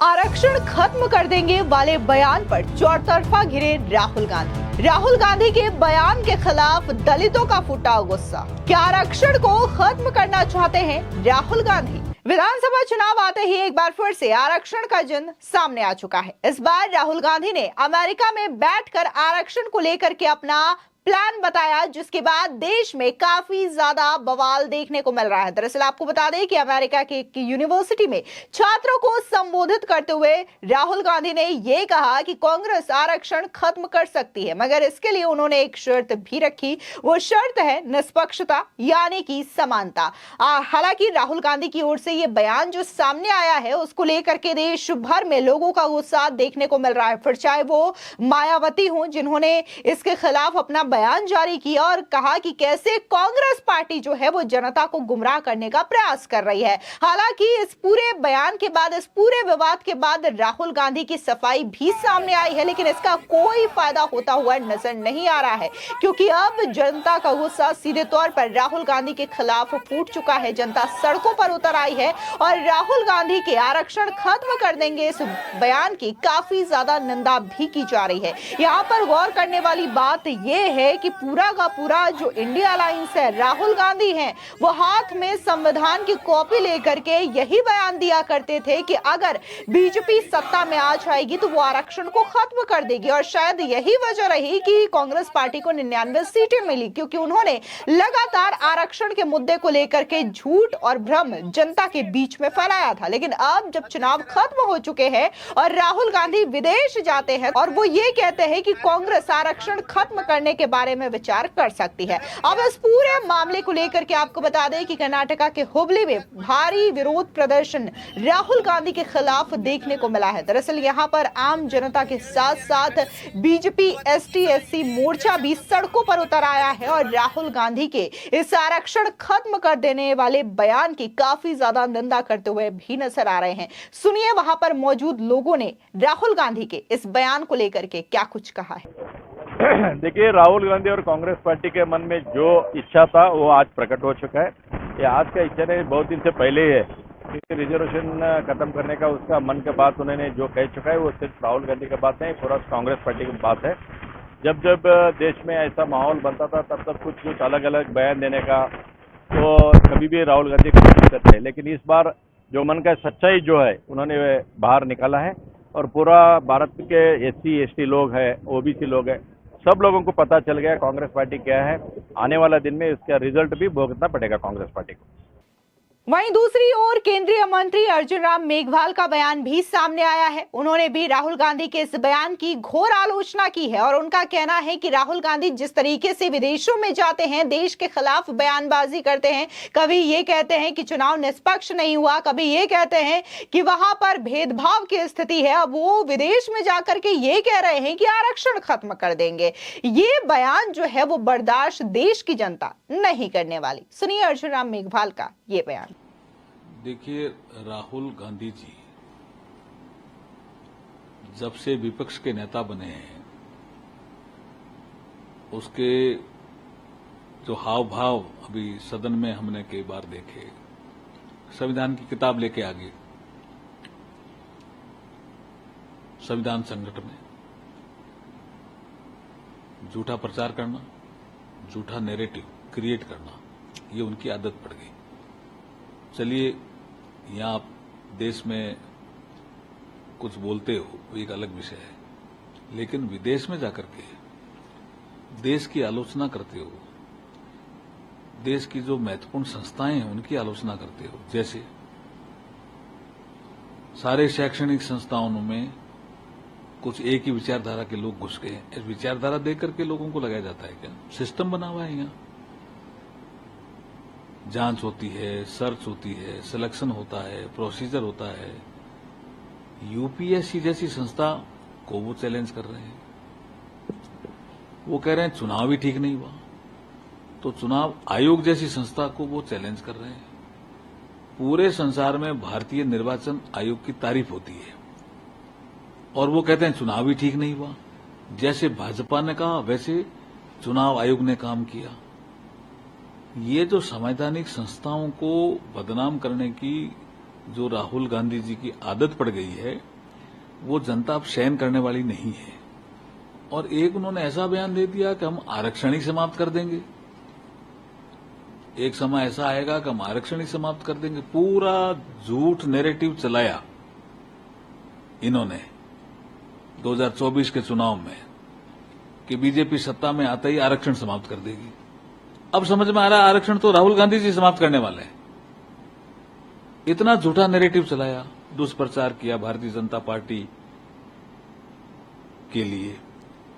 आरक्षण खत्म कर देंगे वाले बयान पर चौतरफा घिरे राहुल गांधी। राहुल गांधी के बयान के खिलाफ दलितों का फूटा गुस्सा। क्या आरक्षण को खत्म करना चाहते हैं राहुल गांधी? विधानसभा चुनाव आते ही एक बार फिर से आरक्षण का जिन सामने आ चुका है। इस बार राहुल गांधी ने अमेरिका में बैठकर आरक्षण को लेकर के अपना प्लान बताया, जिसके बाद देश में काफी ज्यादा बवाल देखने को मिल रहा है। दरअसल आपको बता दें कि अमेरिका की यूनिवर्सिटी में छात्रों को संबोधित करते हुए राहुल गांधी ने यह कहा कि कांग्रेस आरक्षण खत्म कर सकती है, मगर इसके लिए उन्होंने एक शर्त भी रखी। वो शर्त है निष्पक्षता, यानी कि समानता। हालांकि राहुल गांधी की ओर से यह बयान जो सामने आया है, उसको लेकर के देश भर में लोगों का गुस्सा देखने को मिल रहा है। फिर चाहे वो मायावती हो, जिन्होंने इसके खिलाफ अपना बयान जारी किया और कहा कि कैसे कांग्रेस पार्टी जो है वो जनता को गुमराह करने का प्रयास कर रही है। हालांकि इस पूरे बयान के बाद, इस पूरे विवाद के बाद राहुल गांधी की सफाई भी सामने आई है, लेकिन इसका कोई फायदा होता हुआ नजर नहीं आ रहा है, क्योंकि अब जनता का गुस्सा सीधे तौर पर राहुल गांधी के खिलाफ फूट चुका है। जनता सड़कों पर उतर आई है और राहुल गांधी के आरक्षण खत्म कर देंगे इस बयान की काफी ज्यादा निंदा भी की जा रही है। यहाँ पर गौर करने वाली बात यह है कि पूरा का पूरा जो इंडिया अलायंस है, राहुल गांधी हैं, वो हाथ में संविधान की कॉपी लेकर के यही बयान दिया करते थे कि अगर बीजेपी सत्ता में आ जाएगी तो वो आरक्षण को खत्म कर देगी। और शायद यही वजह रही कि कांग्रेस पार्टी को 99 सीटें मिली, क्योंकि उन्होंने लगातार आरक्षण के मुद्दे को लेकर के झूठ और भ्रम जनता के बीच में फैलाया था। लेकिन अब जब चुनाव खत्म हो चुके हैं और राहुल गांधी विदेश जाते हैं और वो ये कहते हैं कि कांग्रेस आरक्षण खत्म करने के बारे में विचार कर सकती है। अब इस पूरे मामले को लेकर के आपको बता दें कि कर्नाटका के हुबली में भारी विरोध प्रदर्शन राहुल गांधी के खिलाफ देखने को मिला है। दरअसल यहां पर आम जनता के साथ साथ बीजेपी एसटी-एससी मोर्चा भी सड़कों पर उतर आया है और राहुल गांधी के इस आरक्षण खत्म कर देने वाले बयान की काफी ज्यादा निंदा करते हुए भी नजर आ रहे हैं। सुनिए वहां पर मौजूद लोगों ने राहुल गांधी के इस बयान को लेकर के क्या कुछ कहा है। देखिए, राहुल गांधी और कांग्रेस पार्टी के मन में जो इच्छा था वो आज प्रकट हो चुका है। ये आज का इच्छा नहीं, बहुत दिन से पहले ही है, क्योंकि रिजर्वेशन खत्म करने का उसका मन के बात उन्होंने जो कह चुका है वो सिर्फ राहुल गांधी की बात नहीं, पूरा कांग्रेस पार्टी की बात है। जब जब देश में ऐसा माहौल बनता था तब तब कुछ कुछ अलग अलग बयान देने का तो कभी भी राहुल गांधी कोशिश करते हैं, लेकिन इस बार जो मन का सच्चाई जो है उन्होंने बाहर निकाला है और पूरा भारत के SC-ST लोग हैं, OBC लोग हैं, सब लोगों को पता चल गया कांग्रेस पार्टी क्या है। आने वाला दिन में इसका रिजल्ट भी भुगतना पड़ेगा कांग्रेस पार्टी को। वहीं दूसरी ओर केंद्रीय मंत्री अर्जुन राम मेघवाल का बयान भी सामने आया है। उन्होंने भी राहुल गांधी के इस बयान की घोर आलोचना की है और उनका कहना है कि राहुल गांधी जिस तरीके से विदेशों में जाते हैं, देश के खिलाफ बयानबाजी करते हैं, कभी ये कहते हैं कि चुनाव निष्पक्ष नहीं हुआ, कभी ये कहते हैं कि वहां पर भेदभाव की स्थिति है, अब वो विदेश में जाकर के ये कह रहे हैं कि आरक्षण खत्म कर देंगे। ये बयान जो है वो बर्दाश्त देश की जनता नहीं करने वाली। सुनिए अर्जुन राम मेघवाल का ये बयान। देखिए, राहुल गांधी जी जब से विपक्ष के नेता बने हैं, उसके जो हाव भाव अभी सदन में हमने कई बार देखे, संविधान की किताब लेके आगे संविधान संकट में झूठा प्रचार करना, झूठा नैरेटिव क्रिएट करना, ये उनकी आदत पड़ गई। चलिए, यहाँ आप देश में कुछ बोलते हो वो एक अलग विषय है, लेकिन विदेश में जाकर के देश की आलोचना करते हो, देश की जो महत्वपूर्ण संस्थाएं हैं उनकी आलोचना करते हो। जैसे सारे शैक्षणिक संस्थाओं में कुछ एक ही विचारधारा के लोग घुस गए हैं। विचारधारा देख करके लोगों को लगाया जाता है क्या? सिस्टम बना हुआ है, यहाँ जांच होती है, सर्च होती है, सिलेक्शन होता है, प्रोसीजर होता है। यूपीएससी जैसी संस्था को वो चैलेंज कर रहे हैं। वो कह रहे हैं चुनाव ही ठीक नहीं हुआ, तो चुनाव आयोग जैसी संस्था को वो चैलेंज कर रहे हैं। पूरे संसार में भारतीय निर्वाचन आयोग की तारीफ होती है और वो कहते हैं चुनाव ही ठीक नहीं हुआ। जैसे भाजपा ने कहा वैसे चुनाव आयोग ने काम किया। ये जो संवैधानिक संस्थाओं को बदनाम करने की जो राहुल गांधी जी की आदत पड़ गई है वो जनता अब सहन करने वाली नहीं है। और एक उन्होंने ऐसा बयान दे दिया कि हम आरक्षण ही समाप्त कर देंगे, एक समय ऐसा आएगा कि हम आरक्षण ही समाप्त कर देंगे। पूरा झूठ नैरेटिव चलाया इन्होंने 2024 के चुनाव में कि बीजेपी सत्ता में आते ही आरक्षण समाप्त कर देगी। अब समझ में आ रहा है आरक्षण तो राहुल गांधी जी समाप्त करने वाले हैं। इतना झूठा नैरेटिव चलाया, दुष्प्रचार किया भारतीय जनता पार्टी के लिए,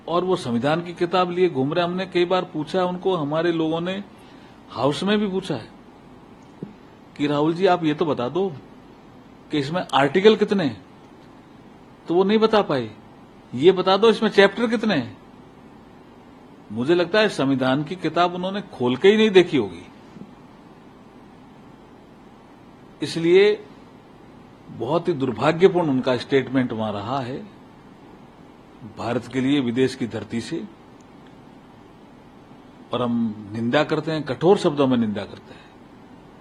और वो संविधान की किताब लिए घूम रहे। हमने कई बार पूछा उनको, हमारे लोगों ने हाउस में भी पूछा है कि राहुल जी आप ये तो बता दो कि इसमें आर्टिकल कितने हैं, तो वो नहीं बता पाए। ये बता दो इसमें चैप्टर कितने हैं। मुझे लगता है संविधान की किताब उन्होंने खोल के ही नहीं देखी होगी। इसलिए बहुत ही दुर्भाग्यपूर्ण उनका स्टेटमेंट वहां रहा है भारत के लिए विदेश की धरती से, और हम निंदा करते हैं, कठोर शब्दों में निंदा करते हैं,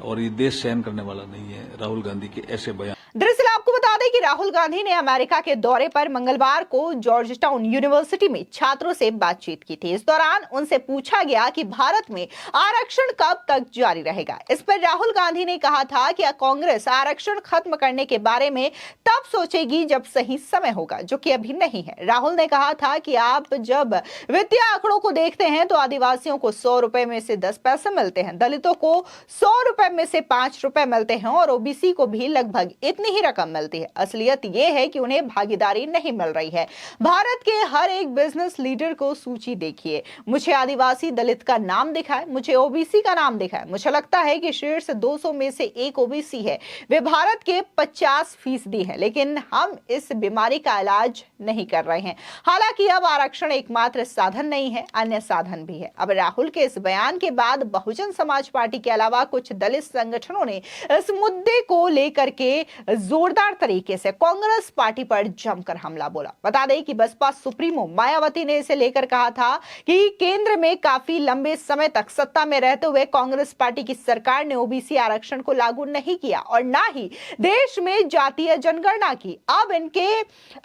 और ये देश सहन करने वाला नहीं है राहुल गांधी के ऐसे बयान। दरअसल आपको बता दें कि राहुल गांधी ने अमेरिका के दौरे पर मंगलवार को जॉर्ज टाउन यूनिवर्सिटी में छात्रों से बातचीत की थी। इस दौरान उनसे पूछा गया कि भारत में आरक्षण कब तक जारी रहेगा। इस पर राहुल गांधी ने कहा था कि कांग्रेस आरक्षण खत्म करने के बारे में तब सोचेगी जब सही समय होगा, जो कि अभी नहीं है। राहुल ने कहा था कि आप जब वित्तीय आंकड़ों को देखते हैं तो आदिवासियों को 100 रुपए में से 10 पैसे मिलते हैं, दलितों को 100 रुपए में से 5 रुपए मिलते हैं और ओबीसी को भी लगभग इतनी ही रकम मिलती है। असलियत यह है कि उन्हें भागीदारी नहीं मिल रही है। भारत के हर एक बिजनेस लीडर को सूची देखिए, मुझे आदिवासी दलित का नाम दिखाए, मुझे ओबीसी का नाम दिखाए। मुझे लगता है कि शीर्ष 200 में से एक ओबीसी है, वे भारत के 50% है, लेकिन हम इस बीमारी का इलाज नहीं कर रहे हैं। हालांकि अब आरक्षण एकमात्र साधन नहीं है, अन्य साधन भी है। अब राहुल के इस बयान के बाद बहुजन समाज पार्टी के अलावा कुछ दलित संगठनों ने इस मुद्दे को लेकर के जोरदार तरीके से कांग्रेस पार्टी पर जमकर हमला बोला। बता दें कि बसपा सुप्रीमो मायावती ने इसे लेकर कहा था कि केंद्र में काफी लंबे समय तक सत्ता में रहते हुए कांग्रेस पार्टी की सरकार ने ओबीसी आरक्षण को लागू नहीं किया और ना ही देश में जातीय जनगणना की। अब इनके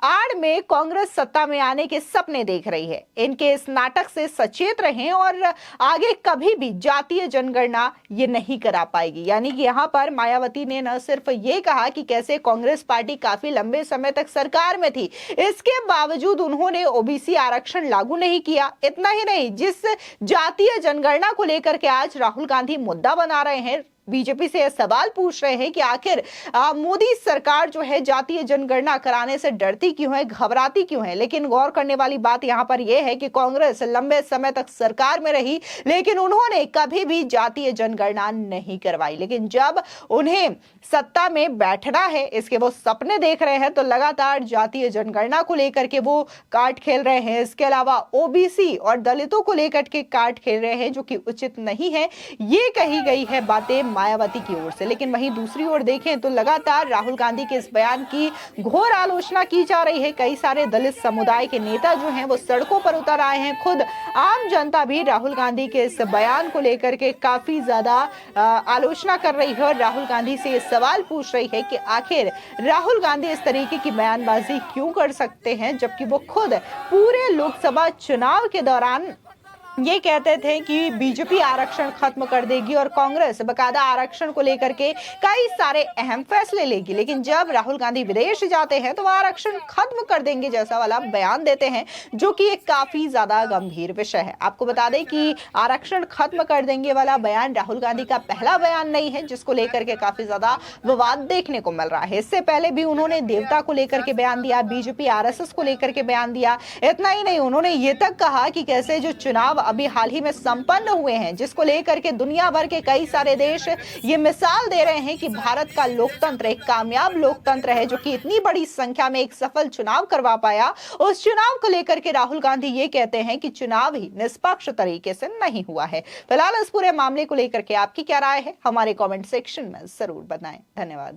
आड़ में कांग्रेस सत्ता में आने के सपने देख रही है। इनके इस नाटक से सचेत रहें और आगे कभी भी जातीय जनगणना ये नहीं करा पाएगी। यानी कि यहां पर मायावती ने न सिर्फ ये कहा कि कैसे कांग्रेस पार्टी काफी लंबे समय तक सरकार में थी, इसके बावजूद उन्होंने ओबीसी आरक्षण लागू नहीं किया। इतना ही नहीं, जिस जातीय जनगणना को लेकर के आज राहुल गांधी मुद्दा बना रहे हैं, बीजेपी से यह सवाल पूछ रहे हैं कि आखिर मोदी सरकार जो है जातीय जनगणना कराने से डरती क्यों है, घबराती क्यों है। लेकिन गौर करने वाली बात यहां पर यह है कि कांग्रेस लंबे समय तक सरकार में रही, लेकिन उन्होंने कभी भी जातीय जनगणना नहीं करवाई। लेकिन जब उन्हें सत्ता में बैठना है, इसके वो सपने देख रहे हैं, तो लगातार जातीय जनगणना को लेकर के वो कार्ड खेल रहे हैं। इसके अलावा ओबीसी और दलितों को लेकर के कार्ड खेल रहे हैं, जो कि उचित नहीं है। ये कही गई है बातें मायावती की ओर से। लेकिन वहीं दूसरी ओर देखें तो लगातार राहुल गांधी के इस बयान की घोर आलोचना की जा रही है। कई सारे दलित समुदाय के नेता जो हैं वो सड़कों पर उतर आए हैं। खुद आम जनता भी राहुल गांधी के इस बयान को लेकर के काफी ज्यादा आलोचना कर रही है और राहुल गांधी से ये सवाल पूछ रही है कि आखिर राहुल गांधी इस तरीके की बयानबाजी क्यों कर सकते हैं, जबकि वो खुद पूरे लोकसभा चुनाव के दौरान ये कहते थे कि बीजेपी आरक्षण खत्म कर देगी और कांग्रेस बकायदा आरक्षण को लेकर के कई सारे अहम फैसले लेगी। लेकिन जब राहुल गांधी विदेश जाते हैं तो वह आरक्षण खत्म कर देंगे जैसा वाला बयान देते हैं, जो कि एक काफी ज्यादा गंभीर विषय है। आपको बता दें कि आरक्षण खत्म कर देंगे वाला बयान राहुल गांधी का पहला बयान नहीं है जिसको लेकर के काफी ज्यादा विवाद देखने को मिल रहा है। इससे पहले भी उन्होंने देवता को लेकर के बयान दिया, बीजेपी आरएसएस को लेकर के बयान दिया। इतना ही नहीं, उन्होंने ये तक कहा कि कैसे जो चुनाव अभी हाल ही में संपन्न हुए हैं, जिसको लेकर के दुनिया भर के कई सारे देश ये मिसाल दे रहे हैं कि भारत का लोकतंत्र एक कामयाब लोकतंत्र है, जो कि इतनी बड़ी संख्या में एक सफल चुनाव करवा पाया। उस चुनाव को लेकर के राहुल गांधी ये कहते हैं कि चुनाव ही निष्पक्ष तरीके से नहीं हुआ है। फिलहाल इस पूरे मामले को लेकर के आपकी क्या राय है, हमारे कमेंट सेक्शन में जरूर बताएं। धन्यवाद।